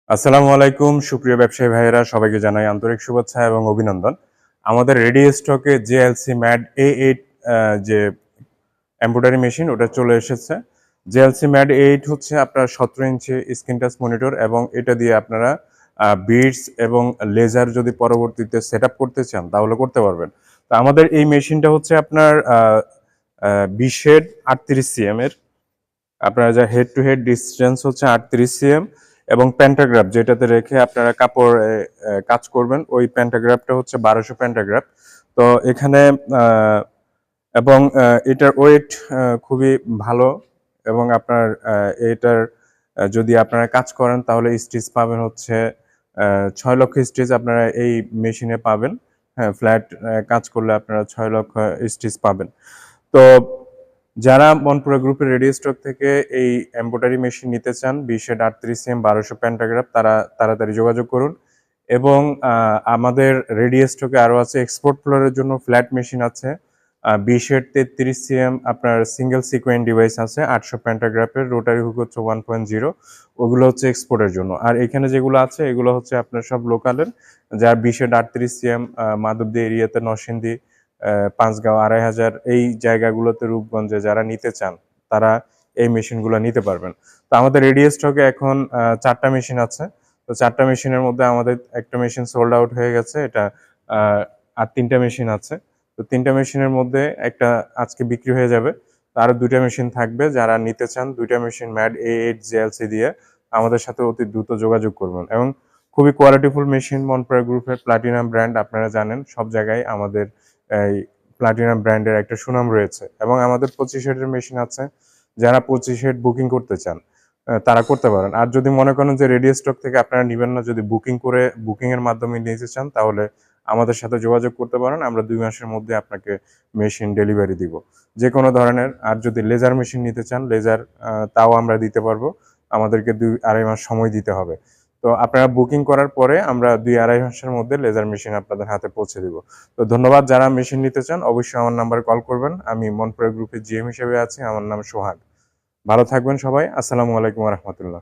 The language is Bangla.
আসসালামু আলাইকুম সুপ্রিয় ব্যবসায়ী ভাইয়েরা, সবাইকে জানাই আন্তরিক শুভেচ্ছা এবং অভিনন্দন। আমাদের রেডি স্টকে জেএলসি ম্যাড A8 যে এমব্রয়ডারি মেশিন ওটা চলে এসেছে। জেএলসি ম্যাড A8 হচ্ছে আপনার 17 ইঞ্চি স্ক্রিন টাচ মনিটর এবং এটা দিয়ে আপনারা বিটস এবং লেজার যদি পরবর্তীতে সেটআপ করতে চান তাহলে করতে পারবেন। তো আমাদের এই মেশিনটা হচ্ছে আপনার 20 38 সিএম এর। আপনারা যা হেড টু হেড ডিসটেন্স হচ্ছে 38 সিএম এবং প্যান্টাগ্রাফ যেটাতে রেখে আপনারা কাপড় কাজ করবেন ওই প্যান্টাগ্রাফটা হচ্ছে 1200 প্যান্টাগ্রাফ। তো এখানে এবং এটার ওয়েট খুবই ভালো এবং আপনার এটার যদি আপনারা কাজ করেন তাহলে স্টিচ পাবেন হচ্ছে 6 লক্ষ স্টিচ আপনারা এই মেশিনে পাবেন। হ্যাঁ, ফ্ল্যাট কাজ করলে আপনারা 6 লক্ষ স্টিচ পাবেন। তো যারা মনপুরা গ্রুপের রেডি স্টক থেকে এই এমব্রয়ডারি মেশিন নিতে চান 20 সিএম 1200 প্যান্টাগ্রাফ, তারা তাড়াতাড়ি যোগাযোগ করুন। এবং আমাদের রেডি স্টকে আরও আছে এক্সপোর্ট ফ্লোরের জন্য ফ্ল্যাট মেশিন আছে। 20 সিএম আপনার সিঙ্গেল সিকোয়েন্ট ডিভাইস আছে 800 প্যান্টাগ্রাফের, রোটারি হুক হচ্ছে 1.0, ওগুলো হচ্ছে এক্সপোর্টের জন্য। আর এখানে যেগুলো আছে এগুলো হচ্ছে আপনার সব লোকালের, যার 20 সিএম মাধবদী এরিয়াতে, নরসিংদী, পাঁচগাঁও, 2500 এই জায়গাগুলোতে, রূপগঞ্জে যারা নিতে চান তারা এই মেশিনগুলো নিতে পারবেন। তো আমাদের রেডি স্টকে এখন 4টা মেশিন আছে। তো 4টা মেশিনের মধ্যে আমাদের একটা মেশিন সোল্ড আউট হয়ে গেছে, এটা আর 3টা মেশিন আছে। তো 3টা মেশিনের মধ্যে একটা আজকে বিক্রি হয়ে যাবে। তো আরও 2টা মেশিন থাকবে, যারা নিতে চান 2টা মেশিন ম্যাড A8 জেএলসি দিয়ে আমাদের সাথে অতি দ্রুত যোগাযোগ করবেন। এবং খুবই কোয়ালিটিফুল মেশিন, মনপুরা গ্রুপের প্লাটিনাম ব্র্যান্ড, আপনারা জানেন সব জায়গায় আমাদের এই প্লাটিনাম ব্র্যান্ডের একটা সুনাম রয়েছে। এবং আমাদের 25 হেডের মেশিন আছে, যারা 25 হেড বুকিং করতে চান তারা করতে পারেন। আর যদি মনে করেন যে রেডি স্টক থেকে আপনারা নেবেন না, যদি বুকিং এর মাধ্যমে নিতে চান তাহলে আমাদের সাথে যোগাযোগ করতে পারেন। আমরা 2 মাসের মধ্যে আপনাকে মেশিন ডেলিভারি দিব যে কোনো ধরনের। আর যদি লেজার মেশিন নিতে চান, লেজার তাও আমরা দিতে পারবো। আমাদেরকে 2-2.5 মাস সময় দিতে হবে। তো আপনারা বুকিং করার পরে আমরা 2-2.5 মাসের মধ্যে লেজার মেশিন আপনাদের হাতে পৌঁছে দিব। তো ধন্যবাদ। যারা মেশিন নিতে চান অবশ্যই আমার নাম্বারে কল করবেন। আমি মনপুরা গ্রুপের জিএম হিসেবে আছি, আমার নাম সোহাগ। ভালো থাকবেন সবাই। আসসালামু আলাইকুম ওয়া রাহমাতুল্লাহ।